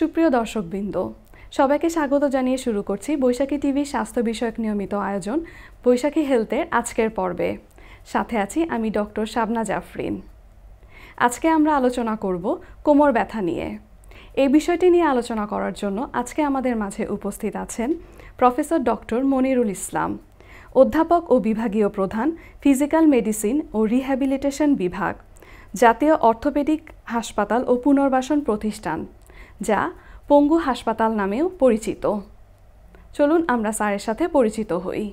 সুপ্রিয় দর্শকবৃন্দ, সবাইকে স্বাগত জানিয়ে শুরু করছি বৈশাখী টিভির স্বাস্থ্য বিষয়ক নিয়মিত আয়োজন বৈশাখী হেলথের আজকের পর্বে। সাথে আছি আমি ডক্টর শাবনা জাফরিন। আজকে আমরা আলোচনা করব কোমর ব্যথা নিয়ে। এই বিষয়টি নিয়ে আলোচনা করার জন্য আজকে আমাদের মাঝে উপস্থিত আছেন প্রফেসর ডক্টর মনিরুল ইসলাম, অধ্যাপক ও বিভাগীয় প্রধান, ফিজিক্যাল মেডিসিন ও রিহ্যাবিলিটেশন বিভাগ, জাতীয় অর্থোপেডিক হাসপাতাল ও পুনর্বাসন প্রতিষ্ঠান, যা পঙ্গু হাসপাতাল নামেও পরিচিত। চলুন আমরা স্যারের সাথে পরিচিত হই।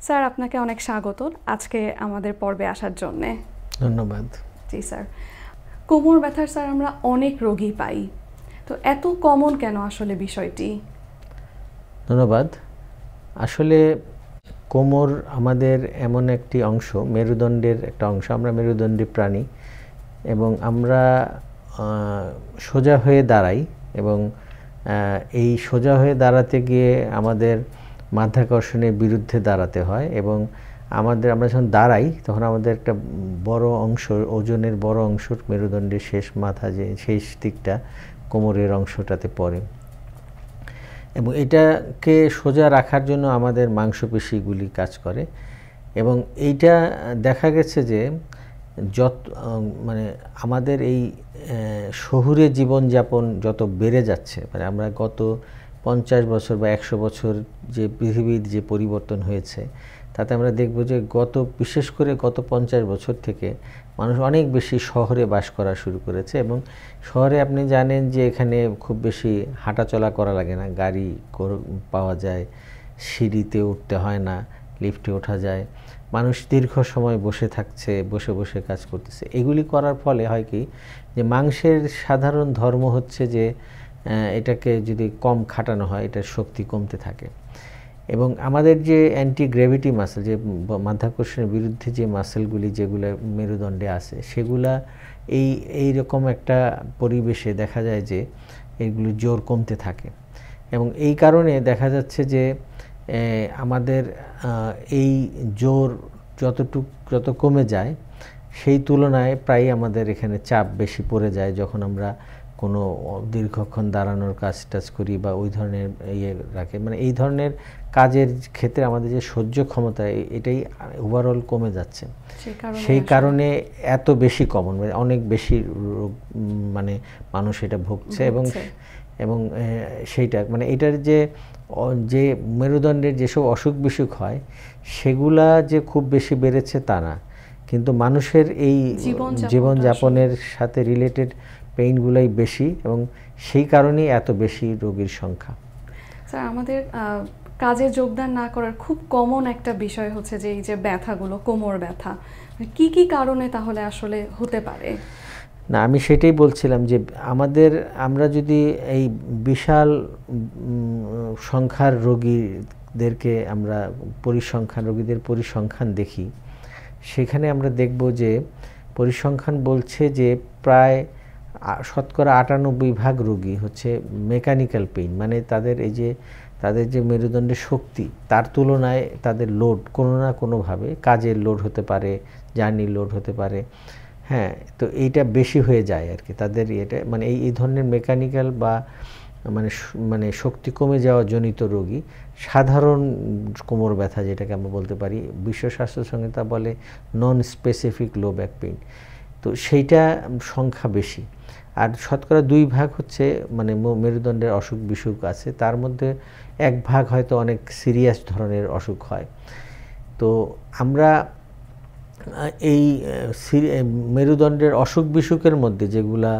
স্যার, আপনাকে অনেক স্বাগত আজকে আমাদের পর্বে আসার জন্যে। ধন্যবাদ। জি স্যার, কোমর ব্যথার স্যার আমরা অনেক রোগী পাই, তো এত কমন কেন আসলে বিষয়টি? ধন্যবাদ। আসলে কোমর আমাদের এমন একটি অংশ, মেরুদণ্ডের একটা অংশ। আমরা মেরুদণ্ডী প্রাণী এবং আমরা সোজা হয়ে দাঁড়াই এবং এই সোজা হয়ে দাঁড়াতে গিয়ে আমাদের মাধ্যাকর্ষণের বিরুদ্ধে দাঁড়াতে হয় এবং আমরা যখন দাঁড়াই তখন আমাদের একটা বড় অংশ, ওজনের বড় অংশ মেরুদণ্ডের শেষ মাথা, যে শেষ দিকটা কোমরের অংশটাতে পড়ে এবং এটাকে সোজা রাখার জন্য আমাদের মাংসপেশিগুলি কাজ করে। এবং এইটা দেখা গেছে যে আমাদের এই শহুরে জীবনযাপন যত বেড়ে যাচ্ছে, আমরা গত 50 বছর বা 100 বছর যে পৃথিবীর যে পরিবর্তন হয়েছে, তাতে আমরা দেখব যে বিশেষ করে গত 50 বছর থেকে মানুষ অনেক বেশি শহরে বাস করা শুরু করেছে। এবং শহরে আপনি জানেন যে এখানে খুব বেশি হাঁটাচলা করা লাগে না, গাড়ি পাওয়া যায়, সিঁড়িতে উঠতে হয় না, লিফটে ওঠা যায়, মানুষ দীর্ঘ সময় বসে থাকছে, বসে বসে কাজ করতেছে। এগুলি করার ফলে হয় কি, যে মাংসের সাধারণ ধর্ম হচ্ছে যে এটাকে যদি কম খাটানো হয় এটার শক্তি কমতে থাকে। এবং আমাদের যে অ্যান্টি গ্র্যাভিটি মাসেল, যে মাধ্যাকর্ষণের বিরুদ্ধে যে মাসেলগুলি যেগুলো মেরুদণ্ডে আছে, সেগুলা এই রকম একটা পরিবেশে দেখা যায় যে এগুলো জোর কমতে থাকে। এবং এই কারণে দেখা যাচ্ছে যে আমাদের এই জোর যত কমে যায় সেই তুলনায় প্রায় আমাদের এখানে চাপ বেশি পড়ে যায় যখন আমরা কোনো দীর্ঘক্ষণ দাঁড়ানোর কাজ করি বা ওই ধরনের রাখে, এই ধরনের কাজের ক্ষেত্রে আমাদের যে সহ্য ক্ষমতা এটাই ওভারঅল কমে যাচ্ছে। সেই কারণে এত বেশি কমন, অনেক বেশি রোগ মানুষ এটা ভুগছে। এবং সেইটা এটার যে মেরুদণ্ডের যেসব অসুখ বিসুখ হয় সেগুলা যে খুব বেশি বেড়েছে তা না, কিন্তু মানুষের এই জীবনযাপনের সাথে রিলেটেড পেইনগুলাই বেশি এবং সেই কারণেই এত বেশি রোগীর সংখ্যা। স্যার, আমাদের কাজে যোগদান না করার খুব কমন একটা বিষয় হচ্ছে যে এই যে ব্যথাগুলো, কোমর ব্যথা, কি কি কারণে তাহলে আসলে হতে পারে? না, আমি সেটাই বলছিলাম যে আমরা যদি এই বিশাল সংখ্যার রোগীদেরকে আমরা রোগীদের পরিসংখ্যান দেখি, সেখানে আমরা দেখব যে পরিসংখ্যান বলছে যে প্রায় শতকরা 98% রোগী হচ্ছে মেকানিক্যাল পেইন, তাদের যে মেরুদণ্ডের শক্তি তার তুলনায় তাদের লোড কোনো না কোনোভাবে, কাজের লোড হতে পারে, জার্নির লোড হতে পারে, হ্যাঁ, তো এইটা বেশি হয়ে যায় আর কি তাদের এটা, এই ধরনের মেকানিক্যাল বা শক্তি কমে যাওয়া জনিত রোগী সাধারণ কোমর ব্যথা, যেটাকে আমরা বলতে পারি, বিশ্ব স্বাস্থ্য সংস্থা বলে non specific low back pain, তো সেইটা সংখ্যা বেশি। আর শতকরা 2% হচ্ছে মেরুদণ্ডের অসুখ বিসুখ আছে, তার মধ্যে 1% হয়তো অনেক সিরিয়াস ধরনের অসুখ হয়। তো আমরা এই মেরুদণ্ডের অসুখ বিসুখের মধ্যে যেগুলা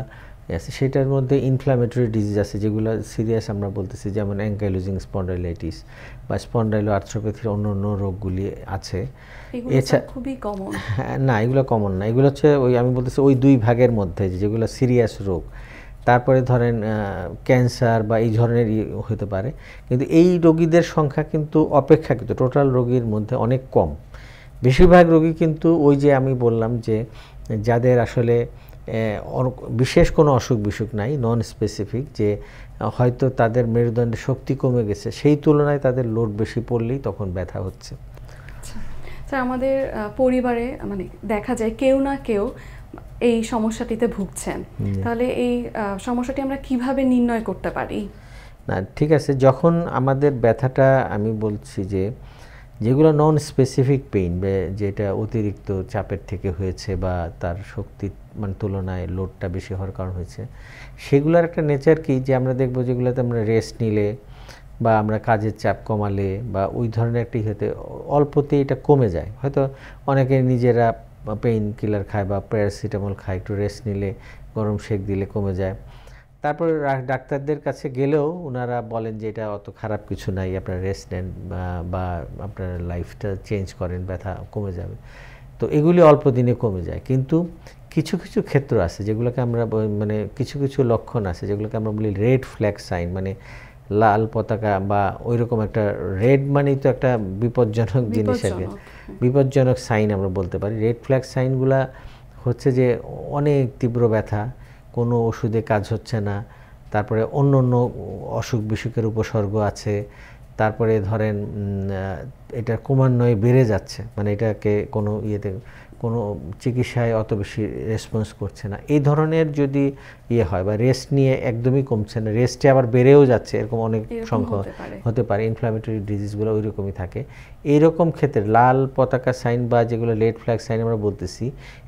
আছে সেটার মধ্যে ইনফ্ল্যামেটরি ডিজিজ আছে যেগুলো সিরিয়াস আমরা বলতেছি, যেমন অ্যাঙ্কাইলোজিং স্পন্ডাইলাইটিস বা স্পন্ডাইলো আর্থ্রোপ্যাথির অন্য রোগগুলি আছে। এছাড়া খুবই কমন না, এগুলো কমন না, এগুলো হচ্ছে আমি বলতেছি ওই 2% মধ্যে যেগুলো সিরিয়াস রোগ। তারপরে ধরেন ক্যান্সার বা এই ধরনের হতে পারে, কিন্তু এই রোগীদের সংখ্যা কিন্তু অপেক্ষাকৃত টোটাল রোগীর মধ্যে অনেক কম। বেশিরভাগ রোগী কিন্তু ওই যে আমি বললাম যে যাদের আসলে বিশেষ কোনো অসুখ বিসুখ নাই, নন স্পেসিফিক, যে হয়তো তাদের মেরুদণ্ডের শক্তি কমে গেছে, সেই তুলনায় তাদের লোড বেশি পড়লেই তখন ব্যথা হচ্ছে। স্যার, আমাদের পরিবারে দেখা যায় কেউ না কেউ এই সমস্যাটিতে ভুগছেন, তাহলে এই সমস্যাটি আমরা কিভাবে নির্ণয় করতে পারি? না, ঠিক আছে, যখন আমাদের ব্যথাটা, আমি বলছি যে যেগুলো নন স্পেসিফিক পেইন, যেটা অতিরিক্ত চাপের থেকে হয়েছে বা তার শক্তির মানে তুলনায় লোডটা বেশি হওয়ার কারণ হয়েছে, সেগুলোর একটা নেচার কি, যে আমরা দেখবো যেগুলোতে আমরা রেস্ট নিলে বা আমরা কাজের চাপ কমালে বা ওই ধরনের একটি হতে অল্পতেই এটা কমে যায়। হয়তো অনেকে নিজেরা পেইন কিলার খায় বা প্যারাসিটামল খায়, একটু রেস্ট নিলে, গরম সেক দিলে কমে যায়। তারপরে ডাক্তারদের কাছে গেলেও ওনারা বলেন যে এটা অত খারাপ কিছু নাই, আপনারা রেস্ট নেন বা আপনার লাইফটা চেঞ্জ করেন, ব্যথা কমে যাবে। তো এগুলি অল্প দিনে কমে যায়। কিন্তু কিছু কিছু ক্ষেত্র আছে যেগুলোকে আমরা মানে কিছু কিছু লক্ষণ আছে যেগুলোকে আমরা বলি রেড ফ্ল্যাগ সাইন, মানে লাল পতাকা বা ওই রকম একটা, রেড মানেই তো একটা বিপজ্জনক জিনিস আর কি, বিপজ্জনক সাইন আমরা বলতে পারি। রেড ফ্ল্যাগ সাইনগুলা হচ্ছে যে অনেক তীব্র ব্যথা, কোনো ওষুধে কাজ হচ্ছে না, তারপরে অন্য অন্য অসুখ বিসুখের উপসর্গ আছে, তারপরে ধরেন এটা ক্রমান্বয়ে বেড়ে যাচ্ছে, মানে এটাকে কোনো ইয়েতে কোনো চিকিৎসায় অত বেশি রেসপন্স করছে না, এই ধরনের যদি ইয়ে হয়, বা রেস্ট নিয়ে একদমই কমছে না, রেস্টে আবার বেড়েও যাচ্ছে, এরকম অনেক সংখ্যা হতে পারে। ইনফ্লামেটরি ডিজিজগুলো ওই রকমই থাকে। এইরকম ক্ষেত্রে লাল পতাকা সাইন বা যেগুলো রেড ফ্ল্যাগ সাইন আমরা বলতেছি,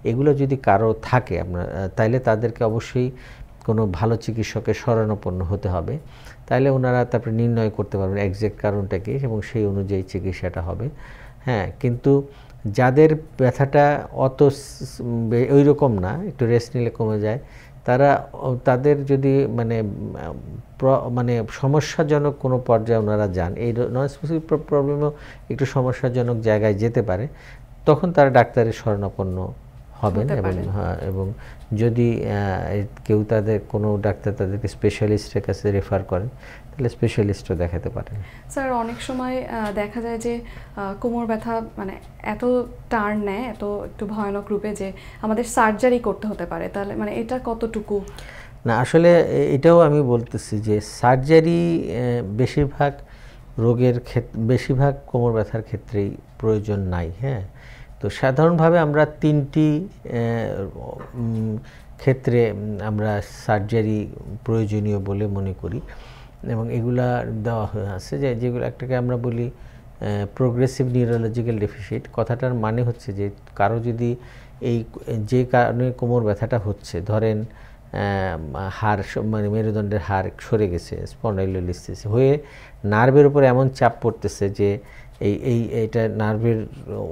এগুলো যদি কারো থাকে আপনার, তাইলে তাদেরকে অবশ্যই কোনো ভালো চিকিৎসকের শরণাপন্ন হতে হবে। তাইলে ওনারা তারপরে নির্ণয় করতে পারবেন এক্সাক্ট কারণটা কি এবং সেই অনুযায়ী চিকিৎসাটা হবে। হ্যাঁ, কিন্তু যাদের ব্যথাটা অত ওই রকম না, একটু রেস্ট নিলে কমে যায়, তাদের যদি মানে সমস্যাজনক কোনো পর্যায়ে ওনারা যান, এই নন স্পেসিফিক প্রবলেমও একটু সমস্যাজনক জায়গায় যেতে পারে, তখন তারা ডাক্তারের শরণাপন্ন হবেন। এবং যদি কেউ কোনো ডাক্তার তাদেরকে স্পেশালিস্টের কাছে রেফার করেন, তাহলে স্পেশালিস্টও দেখাতে পারেন। স্যার, অনেক সময় দেখা যায় যে কোমর ব্যথা মানে এত টার্ন নেয়, একটু ভয়ানক রূপে যে আমাদের সার্জারি করতে হতে পারে, তাহলে মানে এটা কতটুকু? না, আসলে এটাও আমি বলতেছি যে সার্জারি বেশিরভাগ রোগের ক্ষেত্রে, বেশিরভাগ কোমর ব্যথার ক্ষেত্রেই প্রয়োজন নাই। হ্যাঁ, তো সাধারণভাবে আমরা 3টি ক্ষেত্রে আমরা সার্জারি প্রয়োজনীয় বলে মনে করি এবং এগুলা দেওয়া হয়ে আছে, যেগুলো একটাকে আমরা বলি প্রোগ্রেসিভ নিউরোলজিক্যাল ডেফিসিট। কথাটার মানে হচ্ছে যে কারো যদি যে কারণে কোমর ব্যথাটা হচ্ছে, ধরেন হাড় মানে মেরুদণ্ডের হাড় সরে গেছে, স্পন্ডাইলোলিসিস হয়ে নার্ভের উপর এমন চাপ পড়তেছে যে এইটা নার্ভের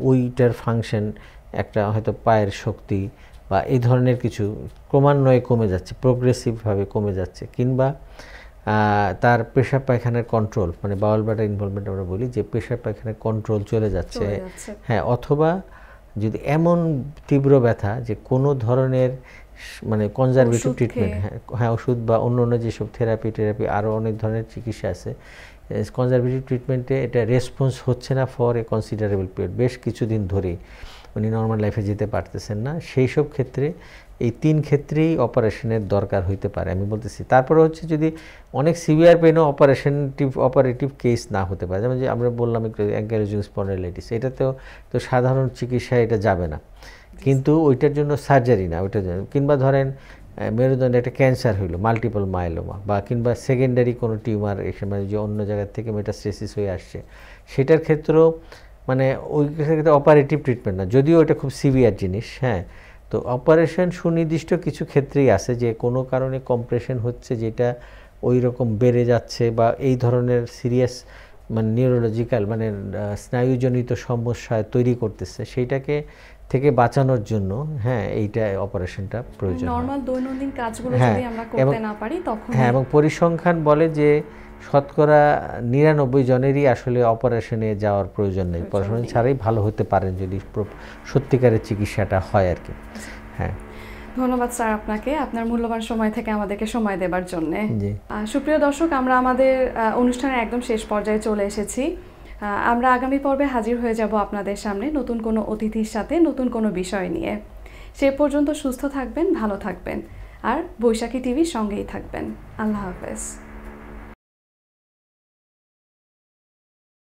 ওইটার ফাংশন, একটা হয়তো পায়ের শক্তি বা এই ধরনের কিছু ক্রমান্বয়ে কমে যাচ্ছে, প্রোগ্রেসিভভাবে কমে যাচ্ছে, কিংবা তার পেশাব পায়খানার কন্ট্রোল, মানে বাউল ব্লাডার ইনভলভমেন্ট আমরা বলি, যে পেশাব পায়খানার কন্ট্রোল চলে যাচ্ছে। হ্যাঁ, অথবা যদি এমন তীব্র ব্যথা যে কোনো ধরনের মানে কনজারভেটিভ ট্রিটমেন্ট, হ্যাঁ ওষুধ বা অন্য অন্য যেসব থেরাপি আরও অনেক ধরনের চিকিৎসা আছে, কনজারভেটিভ ট্রিটমেন্টে এটা রেসপন্স হচ্ছে না ফর এ কনসিডারেবল পিরিয়ড, বেশ কিছুদিন ধরেই উনি নর্মাল লাইফে যেতে পারতেছেন না, সেই সব ক্ষেত্রে এই 3 ক্ষেত্রেই অপারেশনের দরকার হইতে পারে আমি বলতেছি। তারপরে হচ্ছে যদি অনেক সিভিয়ার পেনও অপারেটিভ কেস না হতে পারে, যেমন যে আমরা বললাম একটু অ্যাঙ্কাইলোজিং স্পন্ডাইলাইটিস, এটাতেও তো সাধারণ চিকিৎসায় এটা যাবে না, কিন্তু ওইটার জন্য সার্জারি না, ওইটার জন্য, কিংবা ধরেন মেরুদণ্ডে একটা ক্যান্সার হইলো, মাল্টিপল মাইলোমা, বা কিংবা সেকেন্ডারি কোনো টিউমার এসে মানে যে অন্য জায়গা থেকে মেটাস্টেসিস হয়ে আসছে, সেটার ক্ষেত্রেও মানে ওই ক্ষেত্রে অপারেটিভ ট্রিটমেন্ট না, যদিও এটা খুব সিভিয়ার জিনিস। হ্যাঁ, তো অপারেশন সুনির্দিষ্ট কিছু ক্ষেত্রেই আছে, যে কোনো কারণে কম্প্রেশন হচ্ছে যেটা ওই রকম বেড়ে যাচ্ছে বা এই ধরনের সিরিয়াস মানে নিউরোলজিক্যাল মানে স্নায়ুজনিত সমস্যা তৈরি করতেছে, সেইটাকে থেকে বাঁচানোর জন্য হ্যাঁ এইটা অপারেশনটা প্রয়োজন। নরমাল দৈনন্দিন কাজগুলো যদি আমরা করতে না পারি তখন, হ্যাঁ, এবং পরিসংখ্যান বলে যে শতকরা 99 জনেরই আসলে অপারেশনে যাওয়ার প্রয়োজন নেই, অপারেশন ছাড়াই ভালো হতে পারেন যদি সত্যিকারের চিকিৎসাটা হয় আর কি। হ্যাঁ, ধন্যবাদ স্যার আপনাকে, আপনার মূল্যবান সময় থেকে আমাদেরকে সময় দেবার জন্য। সুপ্রিয় দর্শক, আমরা আমাদের অনুষ্ঠানের একদম শেষ পর্যায়ে চলে এসেছি। আমরা আগামী পর্বে হাজির হয়ে যাব আপনাদের সামনে নতুন কোনো অতিথির সাথে, নতুন কোনো বিষয় নিয়ে। সে পর্যন্ত সুস্থ থাকবেন, ভালো থাকবেন, আর বৈশাখী টিভির সঙ্গেই থাকবেন। আল্লাহ হাফেজ।